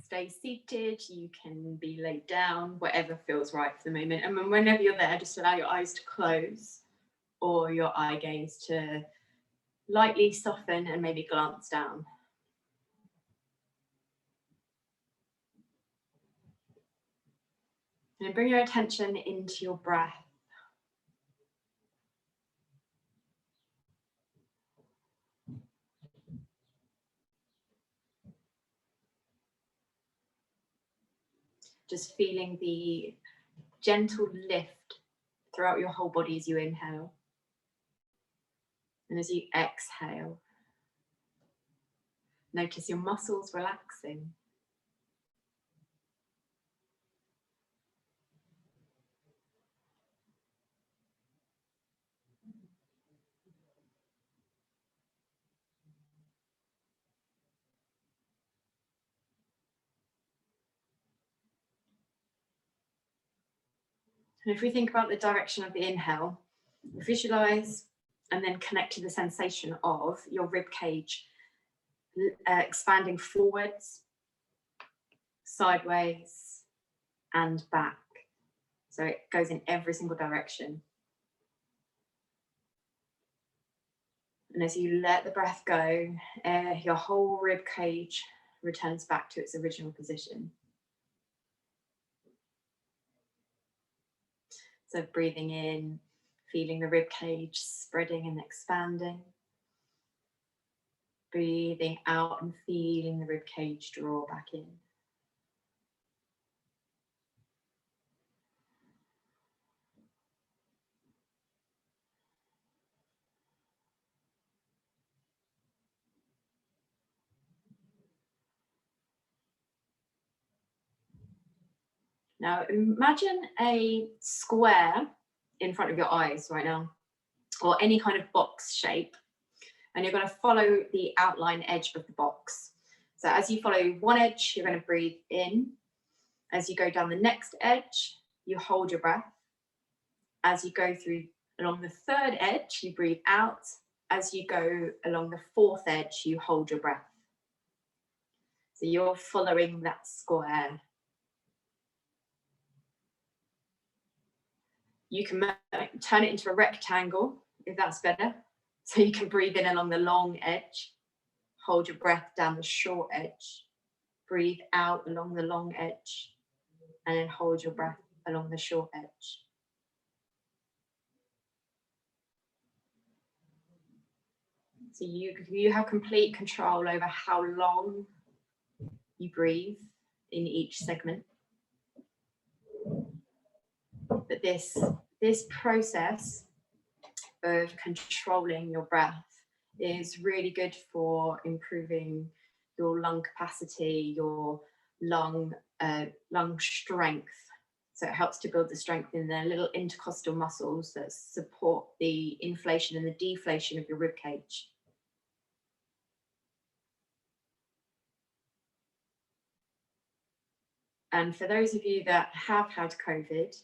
stay seated, you can be laid down, whatever feels right for the moment. And whenever you're there, just allow your eyes to close or your eye gaze to lightly soften and maybe glance down. And bring your attention into your breath. Just feeling the gentle lift throughout your whole body as you inhale. And as you exhale, notice your muscles relaxing. And if we think about the direction of the inhale, visualize and then connect to the sensation of your rib cage expanding forwards, sideways, and back. So it goes in every single direction. And as you let the breath go, your whole rib cage returns back to its original position. So breathing in, feeling the rib cage spreading and expanding. Breathing out and feeling the rib cage draw back in. Now imagine a square in front of your eyes right now, or any kind of box shape, and you're going to follow the outline edge of the box. So as you follow one edge, you're going to breathe in. As you go down the next edge, you hold your breath. As you go through along the third edge, you breathe out. As you go along the fourth edge, you hold your breath. So you're following that square. You can turn it into a rectangle if that's better. So you can breathe in along the long edge, hold your breath down the short edge, breathe out along the long edge, and then hold your breath along the short edge. So you have complete control over how long you breathe in each segment. But this process of controlling your breath is really good for improving your lung capacity, your lung strength. So it helps to build the strength in the little intercostal muscles that support the inflation and the deflation of your rib cage. And for those of you that have had COVID,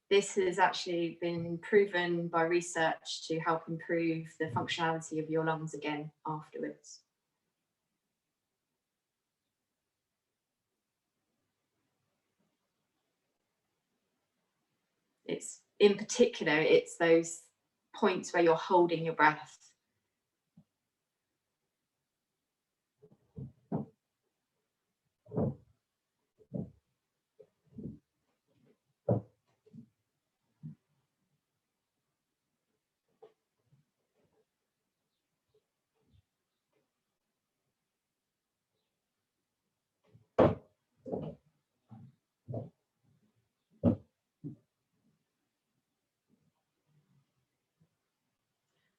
this has actually been proven by research to help improve the functionality of your lungs again afterwards. In particular, it's those points where you're holding your breath.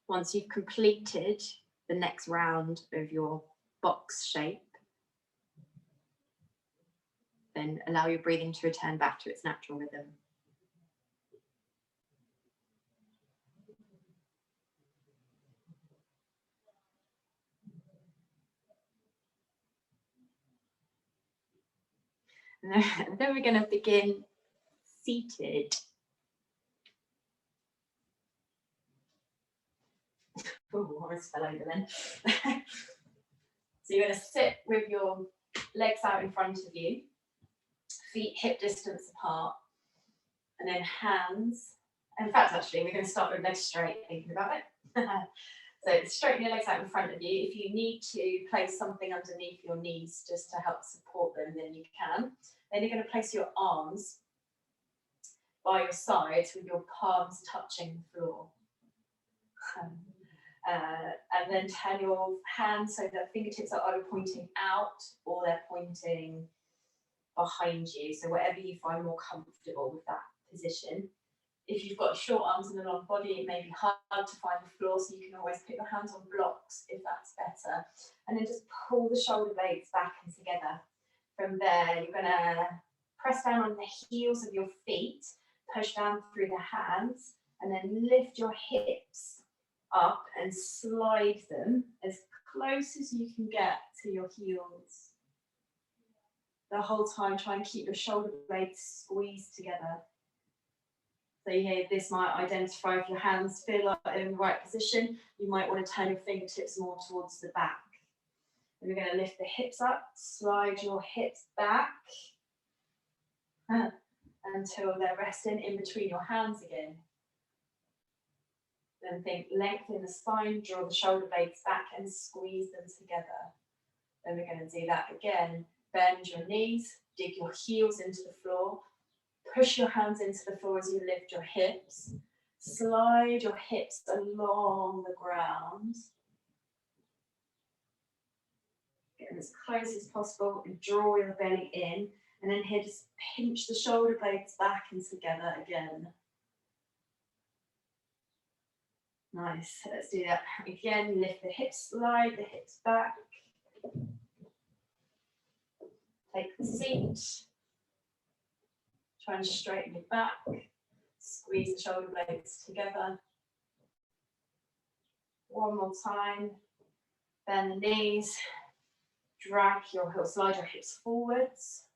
Once you've completed the next round of your box shape, then allow your breathing to return back to its natural rhythm. And then we're going to begin seated. Oh, I almost fell over then. So you're going to sit with your legs out in front of you, feet hip distance apart, and then hands. In fact, actually, we're going to start with legs straight, thinking about it. So straighten your legs out in front of you. If you need to place something underneath your knees just to help support them, then you can. Then you're going to place your arms by your sides with your palms touching the floor. And then turn your hands so that fingertips are either pointing out or they're pointing behind you. So whatever you find more comfortable with that position. If you've got short arms and a long body, it may be hard to find the floor, so you can always put your hands on blocks if that's better. And then just pull the shoulder blades back and together. From there, you're going to press down on the heels of your feet, push down through the hands, and then lift your hips up and slide them as close as you can get to your heels. The whole time, try and keep your shoulder blades squeezed together. So here, this might identify if your hands feel like they're in the right position. You might want to turn your fingertips more towards the back. And we're going to lift the hips up, slide your hips back until they're resting in between your hands again. Then think lengthen the spine, draw the shoulder blades back and squeeze them together. Then we're going to do that again. Bend your knees, dig your heels into the floor. Push your hands into the floor as you lift your hips. Slide your hips along the ground. Get them as close as possible and draw your belly in. And then here, just pinch the shoulder blades back and together again. Nice. Let's do that again. Lift the hips, slide the hips back. Take the seat. Try and straighten your back, squeeze the shoulder blades together. One more time. Bend the knees, drag your heels, slide your hips forwards.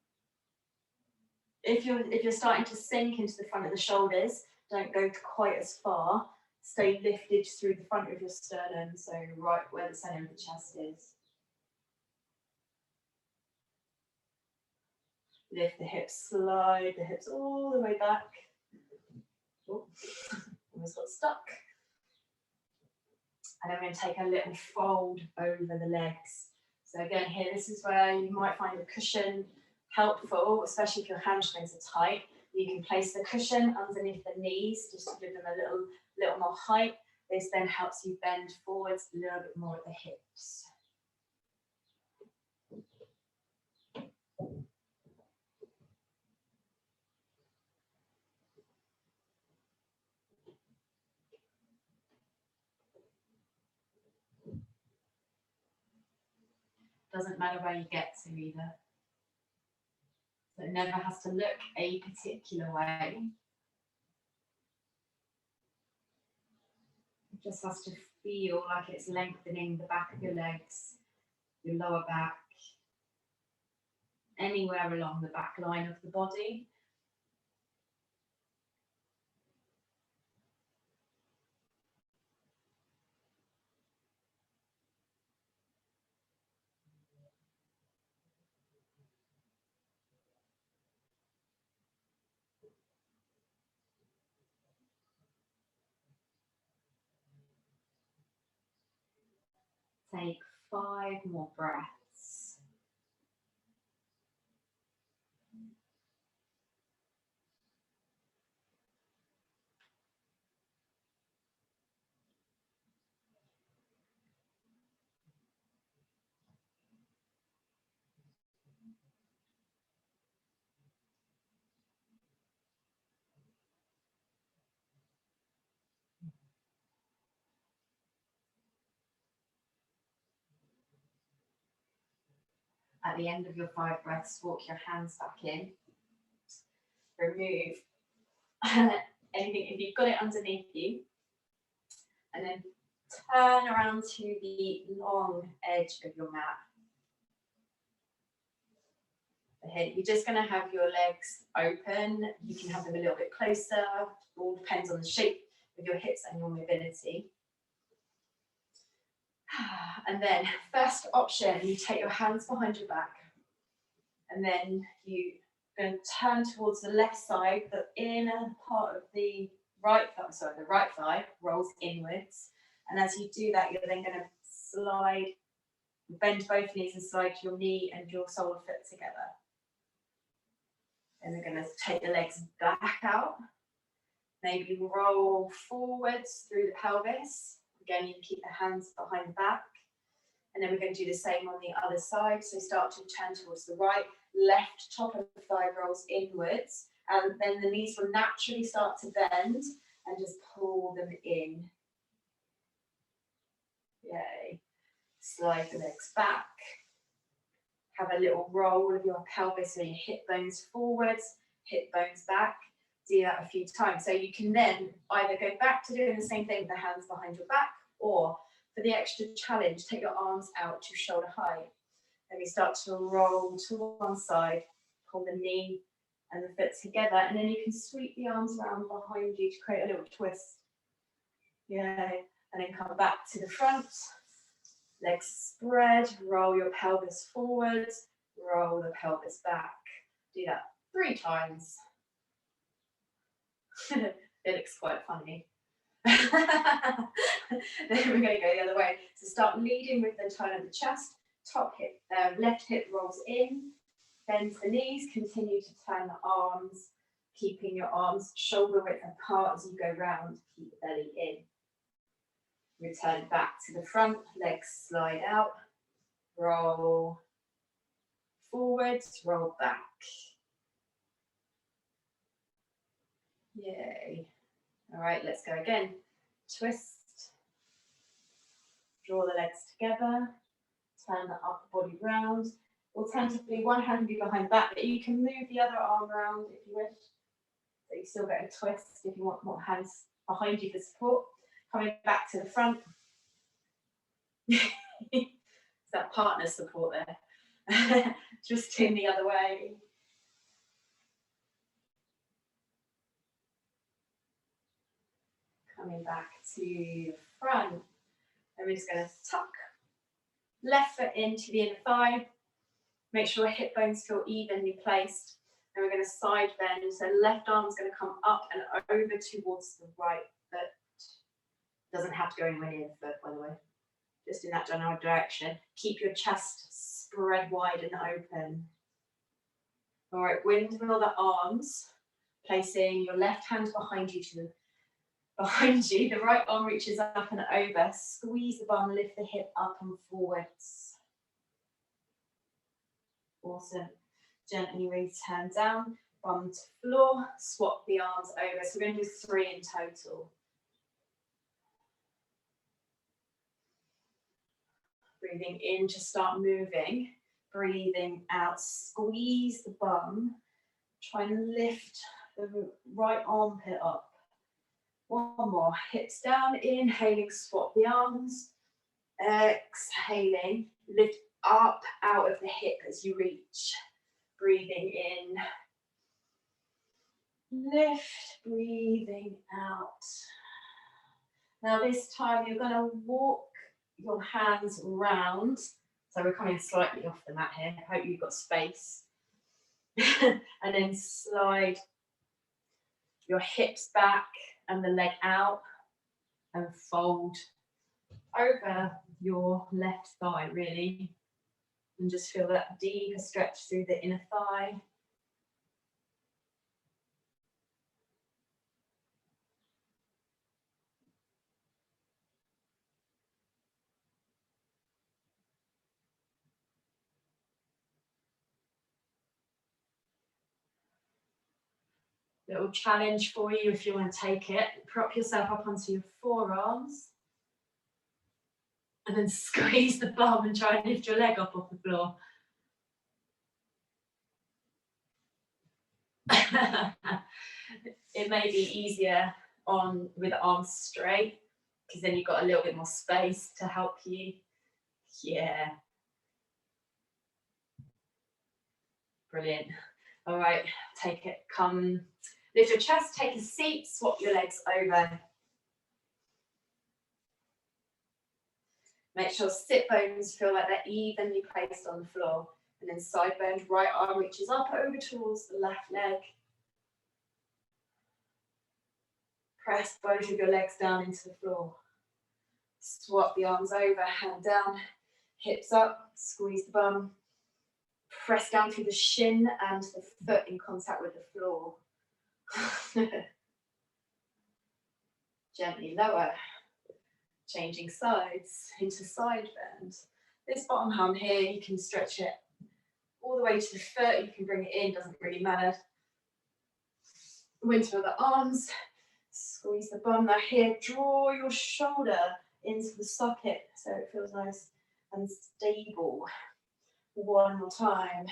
If you're starting to sink into the front of the shoulders, don't go quite as far. Stay lifted through the front of your sternum, so right where the center of the chest is. Lift the hips, slide the hips all the way back. Oh, almost got stuck. And then we're going to take a little fold over the legs. So again, here, this is where you might find the cushion helpful, especially if your hamstrings are tight. You can place the cushion underneath the knees just to give them a little more height. This then helps you bend forwards a little bit more at the hips. Doesn't matter where you get to either. So it never has to look a particular way. It just has to feel like it's lengthening the back of your legs, your lower back, anywhere along the back line of the body. Take 5 more breaths. At the end of your 5 breaths, walk your hands back in. Remove anything, if you've got it underneath you, and then turn around to the long edge of your mat. Here, you're just going to have your legs open. You can have them a little bit closer. It all depends on the shape of your hips and your mobility. And then, first option, you take your hands behind your back. And then you're going to turn towards the left side, the inner part of the right thigh rolls inwards. And as you do that, you're then going to slide, bend both knees and slide your knee and your sole of foot together. And we're going to take the legs back out. Maybe roll forwards through the pelvis. Again, you can keep the hands behind the back. And then we're going to do the same on the other side. So start to turn towards the right, left top of the thigh rolls inwards. And then the knees will naturally start to bend and just pull them in. Yay. Slide the legs back. Have a little roll of your pelvis so your hip bones forwards, hip bones back. Do that a few times. So you can then either go back to doing the same thing with the hands behind your back, or for the extra challenge, take your arms out to shoulder height. Then we start to roll to one side, pull the knee and the foot together, and then you can sweep the arms around behind you to create a little twist. Yay. And then come back to the front. Legs spread, roll your pelvis forwards, roll the pelvis back. Do that 3 times. It looks quite funny. Then we're going to go the other way. So start leading with the turn of the chest, top hip, left hip rolls in, bend the knees, continue to turn the arms, keeping your arms shoulder width apart as you go round, keep the belly in. Return back to the front, legs slide out, roll forwards, roll back. Yay. All right, let's go again. Twist, draw the legs together, turn the upper body round. Alternatively, one hand can be behind the back, but you can move the other arm around if you wish. So you still get a twist if you want more hands behind you for support. Coming back to the front. It's that partner support there. Just in the other way. Coming back to the front. And we're just going to tuck left foot into the inner thigh. Make sure hip bones feel evenly placed. And we're going to side bend. So left arm is going to come up and over towards the right foot. Doesn't have to go anywhere near the foot, by the way. Just in that general direction. Keep your chest spread wide and open. All right, windmill the arms, placing your left hand behind you the right arm reaches up and over. Squeeze the bum, lift the hip up and forwards. Awesome. Gently return down, bum to floor, swap the arms over. So we're going to do 3 in total. Breathing in to start moving. Breathing out, squeeze the bum. Try and lift the right armpit up. One more, hips down, inhaling, swap the arms. Exhaling, lift up out of the hip as you reach. Breathing in. Lift, breathing out. Now this time you're going to walk your hands round. So we're coming slightly off the mat here. I hope you've got space. And then slide your hips back and the leg out and fold over your left thigh, really. And just feel that deeper stretch through the inner thigh. Little challenge for you if you want to take it. Prop yourself up onto your forearms. And then squeeze the bum and try and lift your leg up off the floor. It may be easier with the arms straight, because then you've got a little bit more space to help you. Yeah. Brilliant. All right, take it. Come, lift your chest, take a seat, swap your legs over. Make sure sit bones feel like they're evenly placed on the floor. And then side bend, right arm reaches up over towards the left leg. Press both of your legs down into the floor. Swap the arms over, hand down, hips up, squeeze the bum. Press down through the shin and the foot in contact with the floor. Gently lower. Changing sides into side bend. This bottom arm here, you can stretch it all the way to the foot. You can bring it in, doesn't really matter. Winter the arms. Squeeze the bum. Now here, draw your shoulder into the socket so it feels nice and stable. One more time.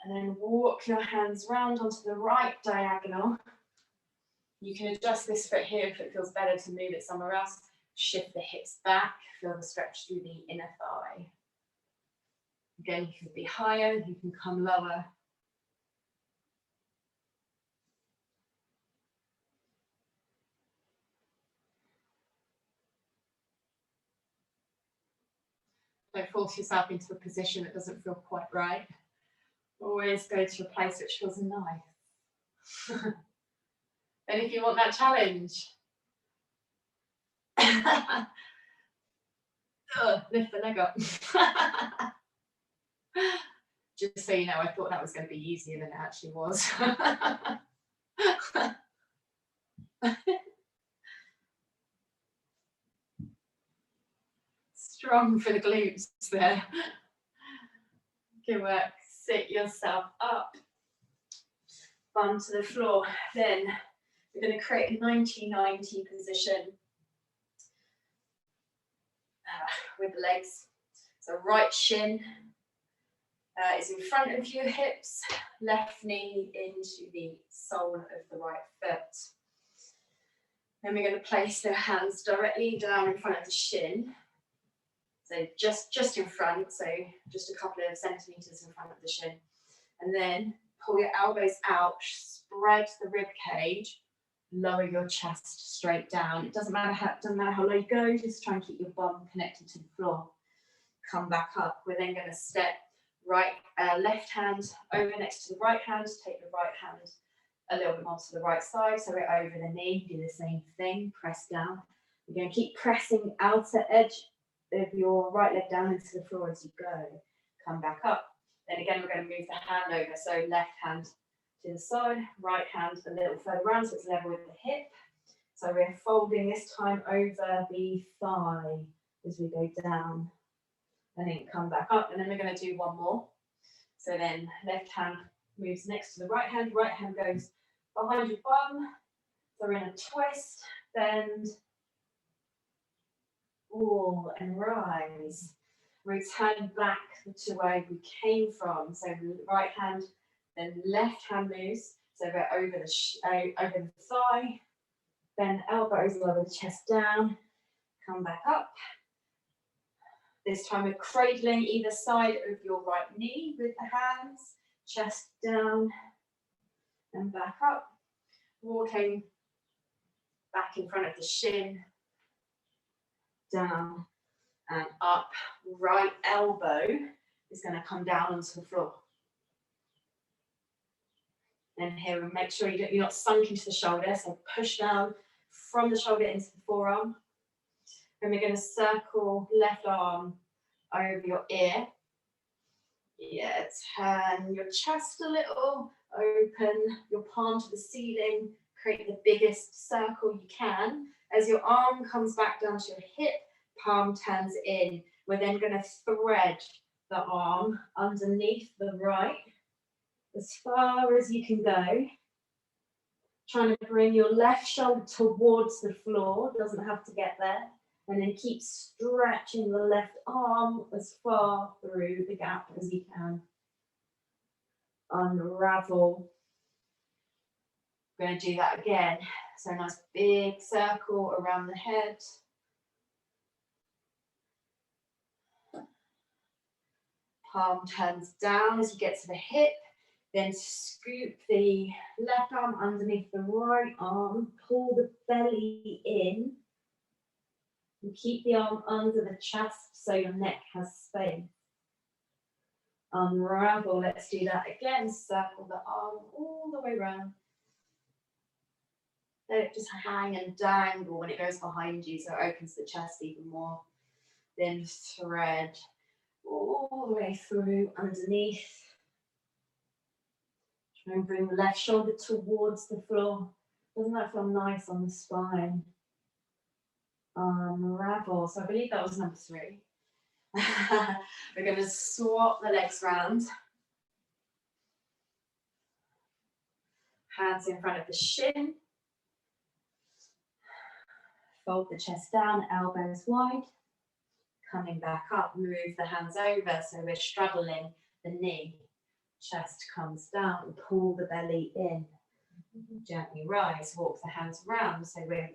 And then walk your hands round onto the right diagonal. You can adjust this foot here if it feels better to move it somewhere else. Shift the hips back, feel the stretch through the inner thigh. Again, you can be higher, you can come lower. Don't force yourself into a position that doesn't feel quite right. Always go to a place which feels nice. And if you want that challenge, lift the leg up. Just so you know, I thought that was going to be easier than it actually was. Strong for the glutes there. Good work. Sit yourself up. Bum to the floor. Then we're going to create a 90-90 position with the legs. So right shin is in front of your hips, left knee into the sole of the right foot. Then we're going to place the hands directly down in front of the shin. So just in front, so just a couple of centimetres in front of the shin. And then pull your elbows out, spread the rib cage, lower your chest straight down. It doesn't matter how low you go, just try and keep your bum connected to the floor. Come back up. We're then going to step left hand over next to the right hand, take the right hand a little bit more to the right side, so we're over the knee, do the same thing, press down. We're going to keep pressing outer edge of your right leg down into the floor as you go. Come back up. Then again, we're going to move the hand over, so left hand to the side, right hand a little further around, so it's level with the hip. So we're folding this time over the thigh as we go down. And then come back up, and then we're going to do one more. So then left hand moves next to the right hand goes behind your bum. So we're in a twist, bend, and rise. Return back to where we came from. So right hand, then left hand moves. So we're over the thigh, bend elbows, lower the chest down, come back up. This time we're cradling either side of your right knee with the hands, chest down and back up. Walking back in front of the shin, down and up. Right elbow is going to come down onto the floor. And here we make sure you're not sunk into the shoulder, so push down from the shoulder into the forearm. And we're going to circle left arm over your ear. Yeah, turn your chest a little, open your palm to the ceiling, create the biggest circle you can. As your arm comes back down to your hip, palm turns in. We're then going to thread the arm underneath the right as far as you can go. Trying to bring your left shoulder towards the floor, doesn't have to get there. And then keep stretching the left arm as far through the gap as you can. Unravel. We're going to do that again. So a nice big circle around the head. Palm turns down as you get to the hip. Then scoop the left arm underneath the right arm, pull the belly in, and keep the arm under the chest so your neck has space. Unravel, let's do that again. Circle the arm all the way around. Let it just hang and dangle when it goes behind you, so it opens the chest even more. Then thread all the way through underneath. Try and bring the left shoulder towards the floor. Doesn't that feel nice on the spine? Unravel. So I believe that was number 3. We're going to swap the legs round. Hands in front of the shin. Fold the chest down, elbows wide. Coming back up, move the hands over so we're straddling the knee. Chest comes down, pull the belly in. Gently rise, walk the hands around. So we're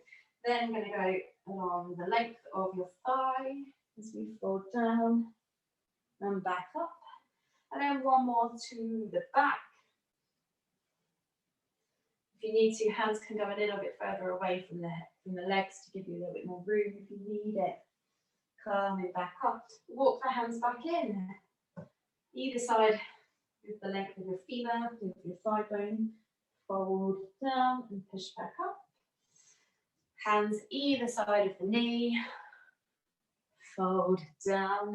then going to go along the length of your thigh as we fold down and back up. And then one more to the back. If you need to, hands can go a little bit further away from the legs to give you a little bit more room if you need it. Coming back up, walk the hands back in. Either side with the length of your femur, with your thigh bone. Fold down and push back up. Hands either side of the knee. Fold down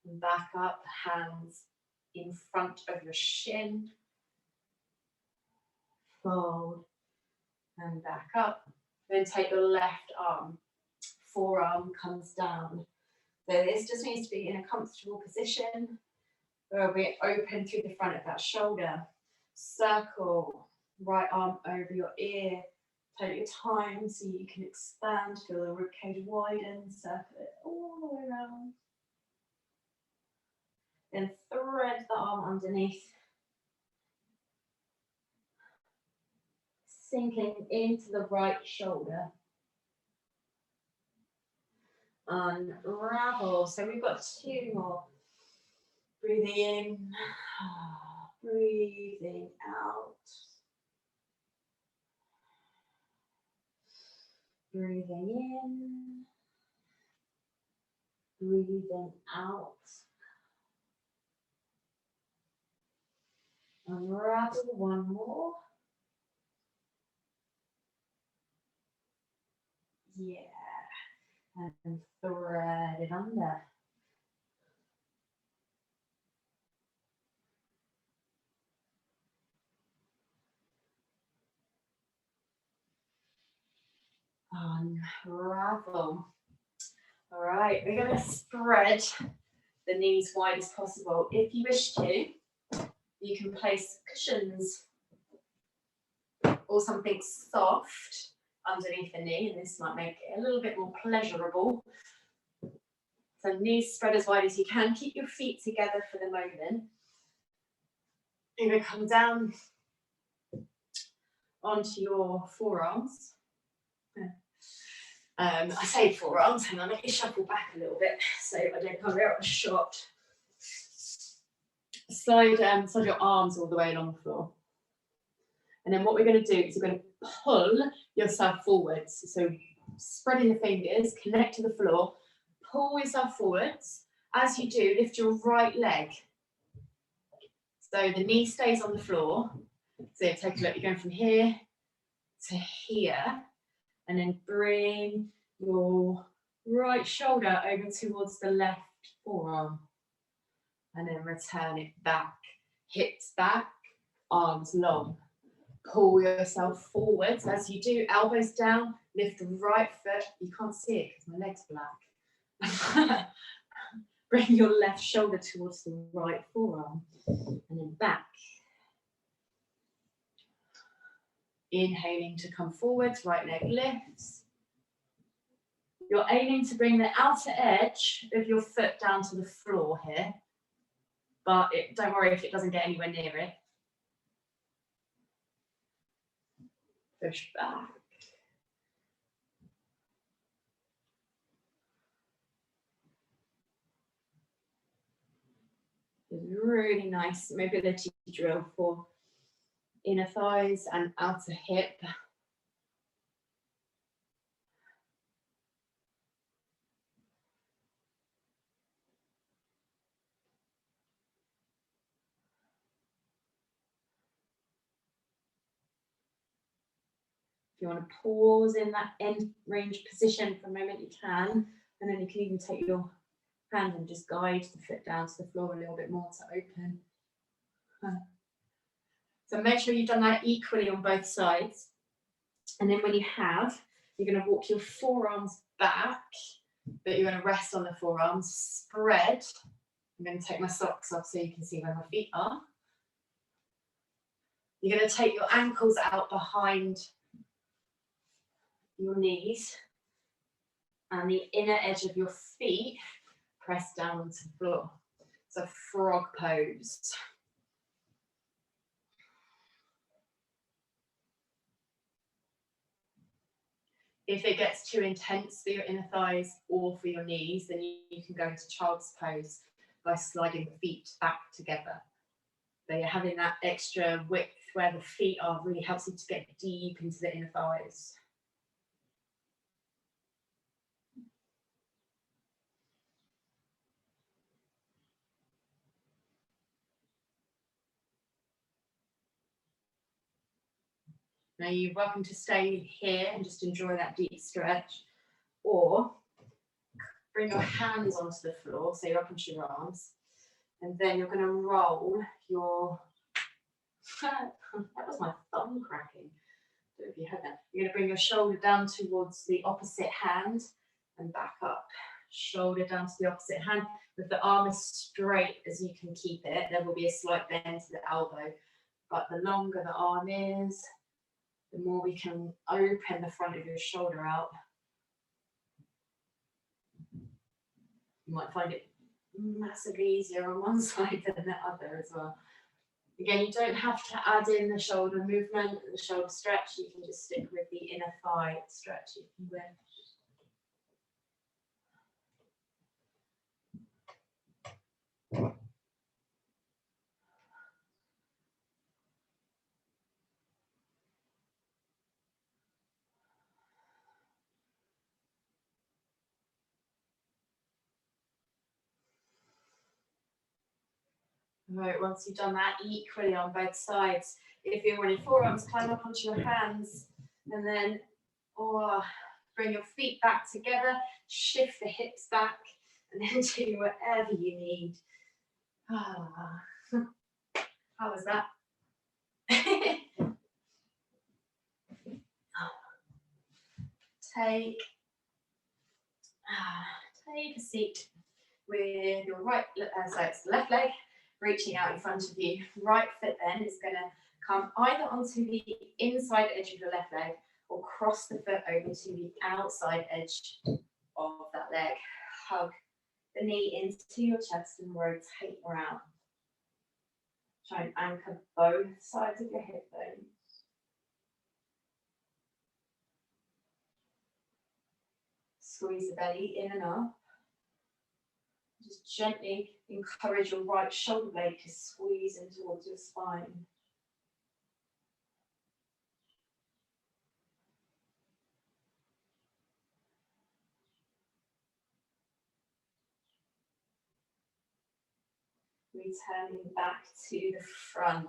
and back up. Hands in front of your shin. Fold and back up. Then take your left arm. Forearm comes down. So this just needs to be in a comfortable position where we open through the front of that shoulder. Circle, right arm over your ear. Take your time so you can expand, feel the ribcage widen, circle it all the way around. Then thread the arm underneath. Sinking into the right shoulder. Unravel. So we've got 2 more. Breathing in, breathing out. Breathing in, breathing out. Unravel, one more. Yeah. And thread it under. Unravel. All right, we're going to spread the knees wide as possible. If you wish to, you can place cushions or something soft underneath the knee, and this might make it a little bit more pleasurable. So knees spread as wide as you can. Keep your feet together for the moment. You're going to come down onto your forearms. I say forearms, hang on, let me shuffle back a little bit so I don't come out of shot. Slide your arms all the way along the floor. And then what we're going to do is we're going to pull yourself forwards. So spreading the fingers, connect to the floor, pull yourself forwards. As you do, lift your right leg. So the knee stays on the floor. So take a look, you're going from here to here. And then bring your right shoulder over towards the left forearm. And then return it back. Hips back, arms long. Pull yourself forwards. As you do, elbows down, lift the right foot. You can't see it because my leg's black. Bring your left shoulder towards the right forearm. And then back. Inhaling to come forwards, right leg lifts. You're aiming to bring the outer edge of your foot down to the floor here, but don't worry if it doesn't get anywhere near it. Push back. Just really nice mobility drill for inner thighs and outer hip. If you want to pause in that end range position for a moment, you can, and then you can even take your hand and just guide the foot down to the floor a little bit more to open. So make sure you've done that equally on both sides. And then when you have, you're going to walk your forearms back, but you're going to rest on the forearms, spread. I'm going to take my socks off so you can see where my feet are. You're going to take your ankles out behind your knees and the inner edge of your feet press down onto the floor. So frog pose. If it gets too intense for your inner thighs or for your knees, then you can go into child's pose by sliding the feet back together. So you're having that extra width where the feet are really helps you to get deep into the inner thighs. Now you're welcome to stay here and just enjoy that deep stretch, or bring your hands onto the floor, so you're up onto your arms, and then you're going to roll your, that was my thumb cracking, I don't know if you heard that. You're going to bring your shoulder down towards the opposite hand and back up. Shoulder down to the opposite hand with the arm as straight as you can keep it. There will be a slight bend to the elbow, but the longer the arm is, the more we can open the front of your shoulder out. You might find it massively easier on one side than the other as well. Again, you don't have to add in the shoulder movement, the shoulder stretch. You can just stick with the inner thigh stretch if you wish. Right, once you've done that equally on both sides, if you're on your forearms, climb up onto your hands, and then bring your feet back together, shift the hips back, and then do whatever you need. How was that? Take a seat with your right, so it's the left leg reaching out in front of you. Right foot then is going to come either onto the inside edge of your left leg or cross the foot over to the outside edge of that leg. Hug the knee into your chest and rotate around. Try and anchor both sides of your hip bones. Squeeze the belly in and up. Just gently encourage your right shoulder blade to squeeze in towards your spine. Returning back to the front.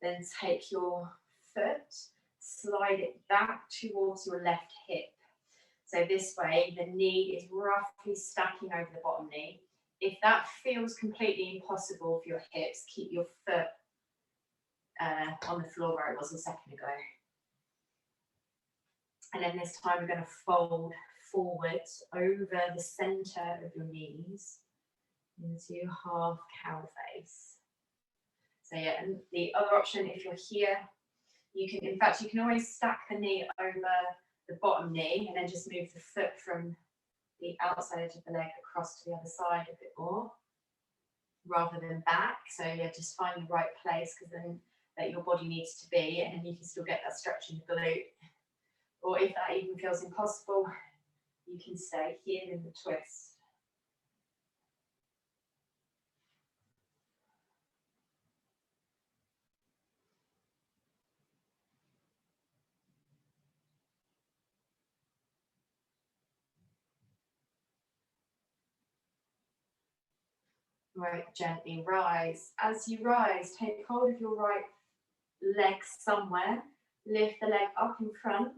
Then take your foot, slide it back towards your left hip. So this way, the knee is roughly stacking over the bottom knee. If that feels completely impossible for your hips, keep your foot on the floor where it was a second ago. And then this time we're going to fold forwards over the center of your knees into half cow face. So yeah, and the other option, if you're here, you can, in fact, you can always stack the knee over the bottom knee and then just move the foot from the outside edge of the leg across to the other side a bit more rather than back. So yeah, just find the right place because then that your body needs to be, and you can still get that stretch in the glute. Or if that even feels impossible, you can stay here in the twist. Right, gently rise. As you rise, take hold of your right leg somewhere. Lift the leg up in front.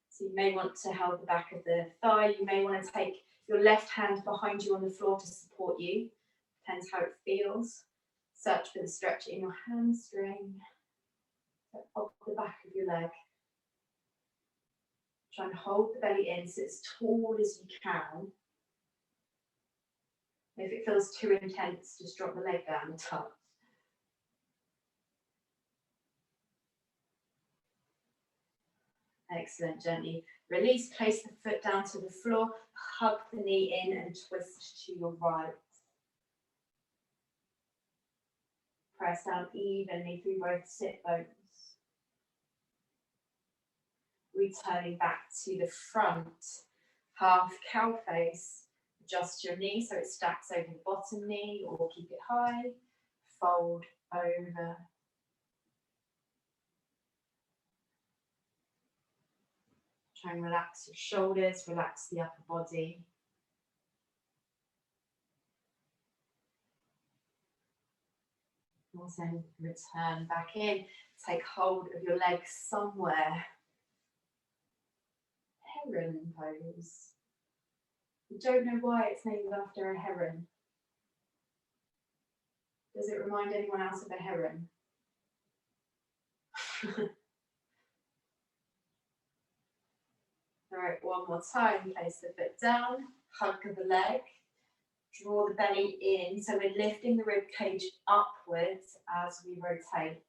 So you may want to hold the back of the thigh. You may want to take your left hand behind you on the floor to support you. Depends how it feels. Search for the stretch in your hamstring. Up the back of your leg. Try and hold the belly in so as tall as you can. If it feels too intense, just drop the leg down and touch. Excellent, gently release, place the foot down to the floor, hug the knee in and twist to your right. Press down evenly through both sit bones. Returning back to the front, half cow face. Adjust your knee so it stacks over the bottom knee or keep it high. Fold over. Try and relax your shoulders, relax the upper body. Also return back in. Take hold of your legs somewhere. Heron pose. I don't know why it's named after a heron. Does it remind anyone else of a heron? All right, one more time. Place the foot down, hug the leg, draw the belly in. So we're lifting the rib cage upwards as we rotate.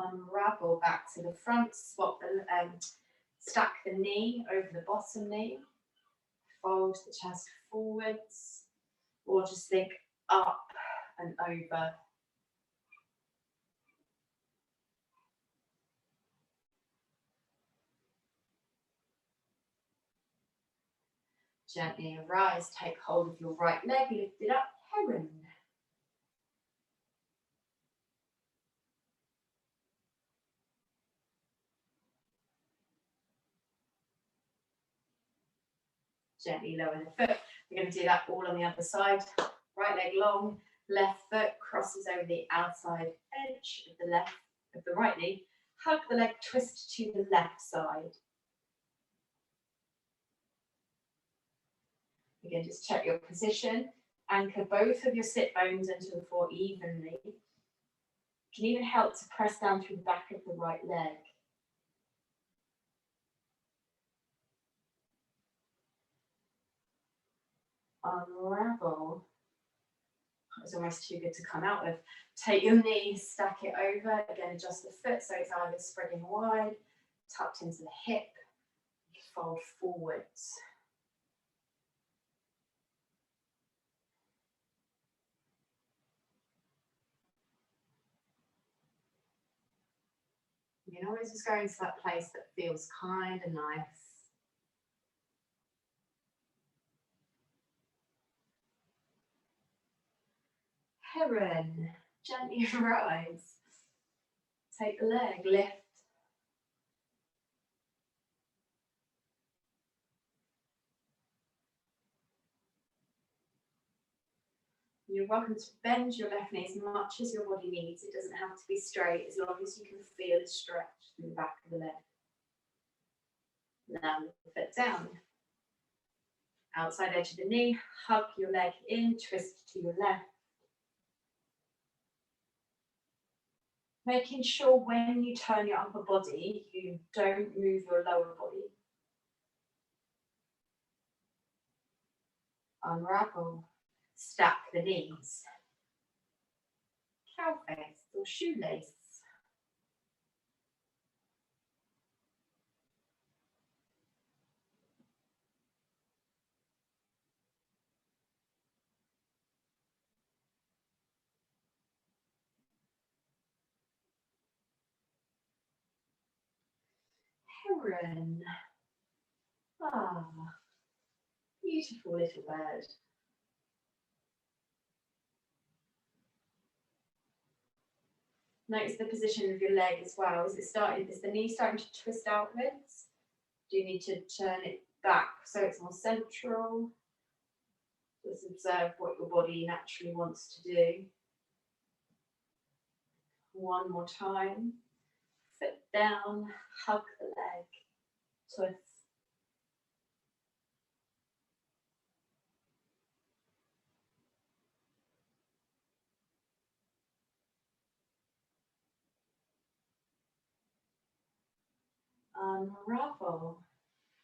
Unravel back to the front, swap the, stack the knee over the bottom knee, fold the chest forwards, or just think up and over. Gently arise, take hold of your right leg, lift it up, heron. Gently lower the foot. We're going to do that all on the other side. Right leg long, left foot crosses over the outside edge of the right knee. Hug the leg, twist to the left side. Again, just check your position. Anchor both of your sit bones into the floor evenly. You can even help to press down through the back of the right leg. Unravel. It's almost too good to come out of. Take your knee, stack it over. Again, adjust the foot so it's either spreading wide, tucked into the hip. Fold forwards. You can always just go into that place that feels kind and nice. Heron, gently rise. Take the leg, lift. You're welcome to bend your left knee as much as your body needs. It doesn't have to be straight, as long as you can feel a stretch through the back of the leg. Now lift the foot down. Outside edge of the knee, hug your leg in, twist to your left. Making sure when you turn your upper body, you don't move your lower body. Unravel. Stack the knees. Cow face or shoelace. Heron. Ah, beautiful little bird. Notice the position of your leg as well. Is the knee starting to twist outwards? Do you need to turn it back so it's more central? Just observe what your body naturally wants to do. One more time. Foot down, hug the leg, twist. Unravel.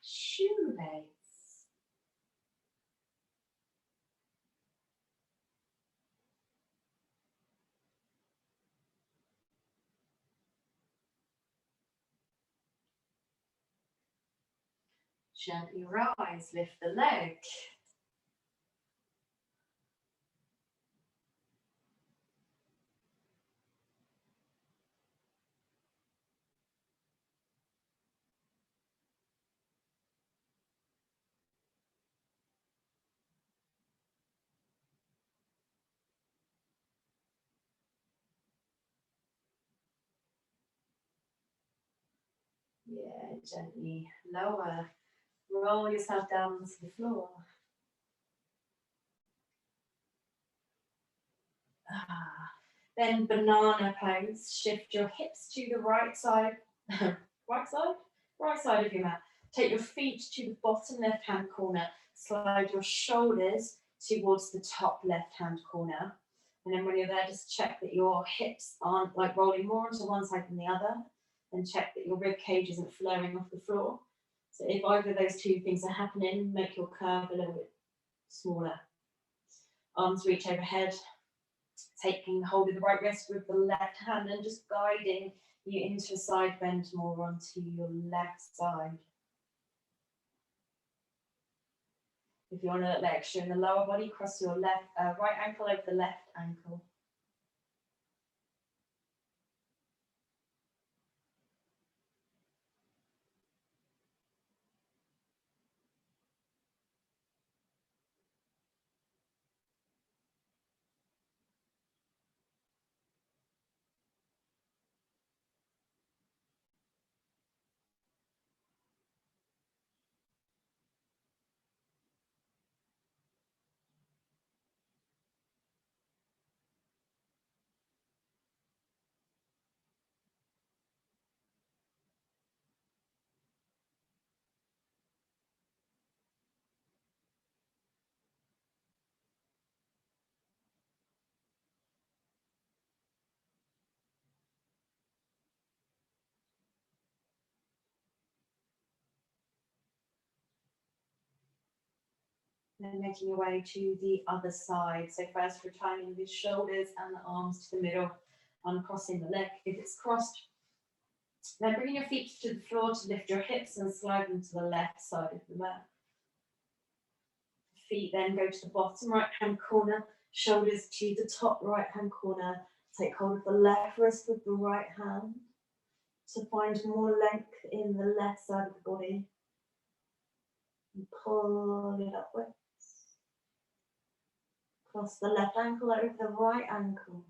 Shoelace. Gently rise, lift the leg. Yeah, gently lower. Roll yourself down to the floor. Then banana pose. Shift your hips to the right side. Right side? Right side of your mat. Take your feet to the bottom left-hand corner. Slide your shoulders towards the top left-hand corner. And then when you're there, just check that your hips aren't like rolling more onto one side than the other. And check that your rib cage isn't flaring off the floor. So if either of those two things are happening, make your curve a little bit smaller. Arms reach overhead. Taking hold of the right wrist with the left hand and just guiding you into a side bend more onto your left side. If you want a little extra in the lower body, cross your right ankle over the left ankle. Then making your way to the other side. So first returning the shoulders and the arms to the middle, uncrossing the leg. If it's crossed, then bringing your feet to the floor to lift your hips and slide them to the left side of the mat. Feet then go to the bottom right hand corner, shoulders to the top right hand corner. Take hold of the left wrist with the right hand to find more length in the left side of the body. And pull it upwards. Cross the left ankle over the right ankle.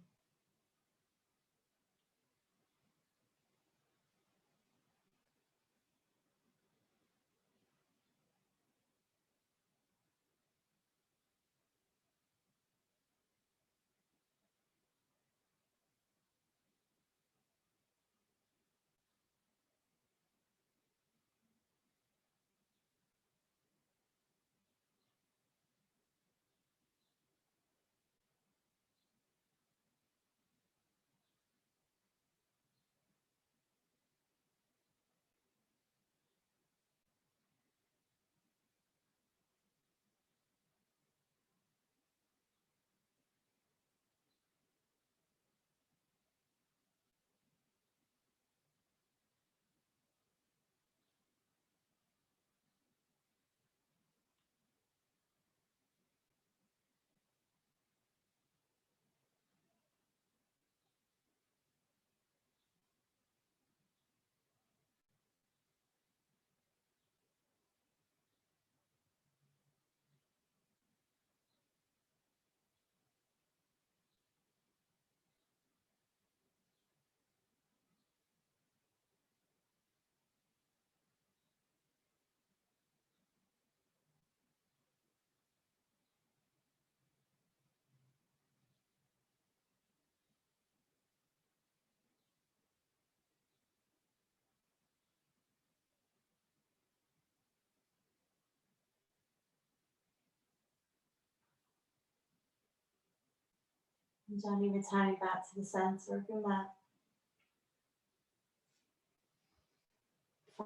And gently returning back to the centre of your mat.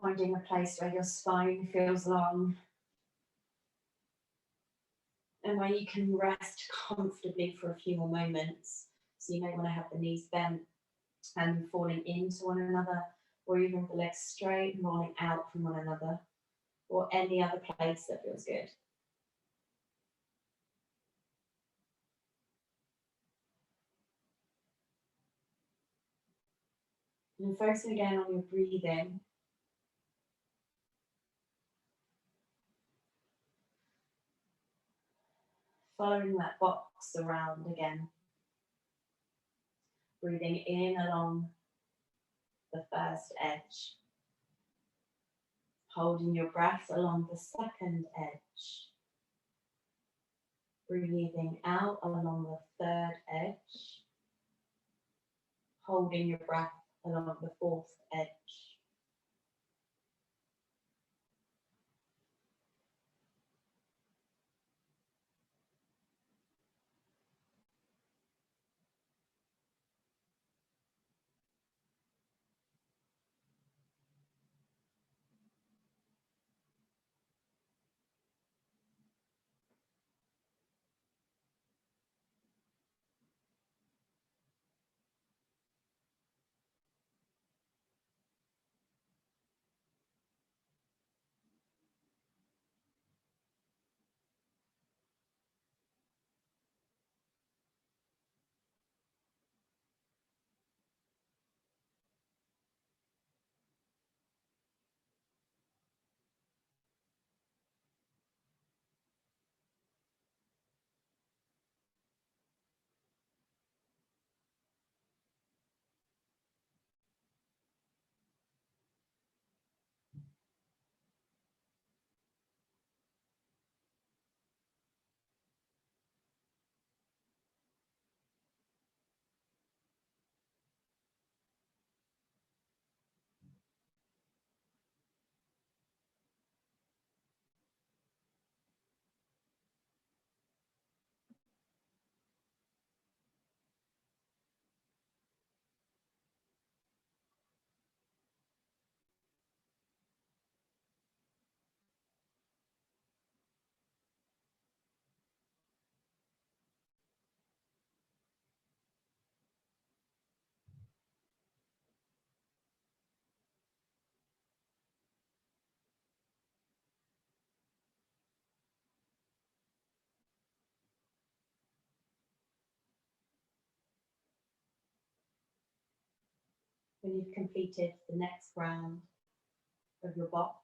Finding a place where your spine feels long and where you can rest comfortably for a few more moments. So you may want to have the knees bent and falling into one another, or even the legs straight and rolling out from one another, or any other place that feels good. And focusing again on your breathing. Following that box around again. Breathing in along the first edge. Holding your breath along the second edge. Breathing out along the third edge. Holding your breath along the fourth edge. When you've completed the next round of your box,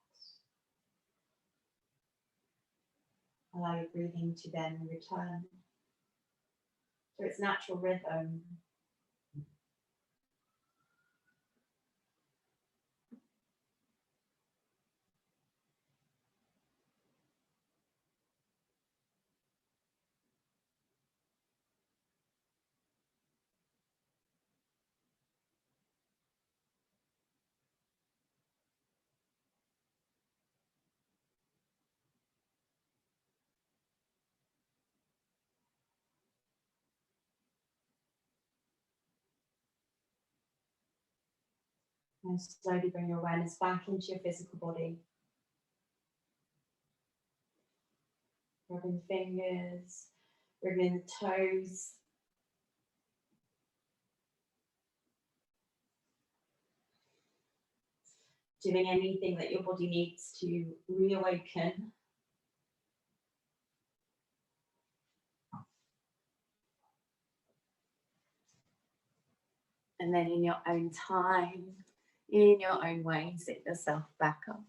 allow your breathing to then return to its natural rhythm. And slowly bring your awareness back into your physical body. Rubbing the fingers, wriggling the toes. Doing anything that your body needs to reawaken. And then in your own time, in your own way, sit yourself back up.